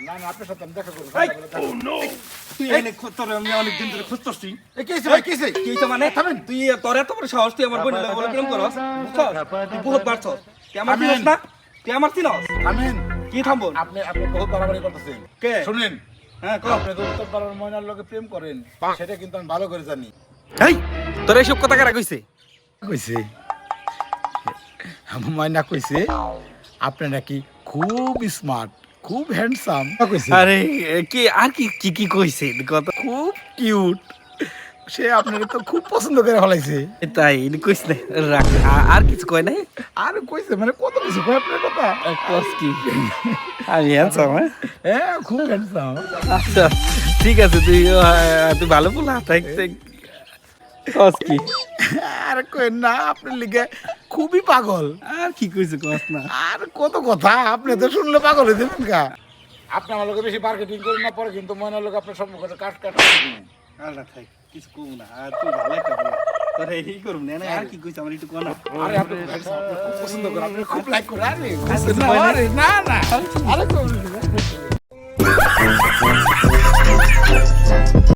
না না আপনার সাথে আমি দেখা করবো তুই এনে তোর আমি অনেকদিন ধরে খুঁজতেছি এই কেসে ভাই কেসে কি তো মানে থামেন তুই তোর এত বড় সাহস তুই আমার বোন বলে প্রেম করস বুঝছস তুই বহুত বাড়ছস তুই আমার চিনস না তুই আমার চিনস আমিন কি থামবো আপনি আপনি বহুত বাড়াবাড়ি করতেছেন কে? শুনেন হ্যাঁ কো আপনি তো উত্তরপাড়ার ময়নার লোকে প্রেম করেন সেটা কিন্তু আমি ভালো করে জানি এই তোর এইসব কথা কারা কইছে কইছে ময়না কইছে আপনি নাকি খুব স্মার্ট খুব হ্যান্ডসাম কইছে আরে কি আর কি কি কি কইছে কথা খুব কিউট সে আপনাকে তো খুব পছন্দ করে ফলাইছে তাই ইনি কইছ না রাখ আর কিছু কয় নাই আর কইছে মানে কত কিছু কয় আপনার কথা কস কি আমি হ্যান্ডসাম হ্যাঁ খুব হ্যান্ডসাম আচ্ছা ঠিক আছে তুই তুই ভালো বলা তাই কস কি আর কই না আপনার লিগে খুবই পাগল আর কি কইছে কস না আর কত কথা আপনি তো শুনলে পাগল হয়ে যাবেন কা আপনি আমার লোকে বেশি মার্কেটিং করেন না পরে কিন্তু ময়নার লোক আপনার সম্পর্ক কাট কাট করে দিবেন। আল্লাহ থাক কিছু কম না আর তুই ভালো একটা বলা তোর এই করব না আর কি কইছ আমার একটু কোনা আরে আপনি খুব পছন্দ করেন আপনি খুব লাইক করেন আরে কিছু কয় না? আরে না না আরে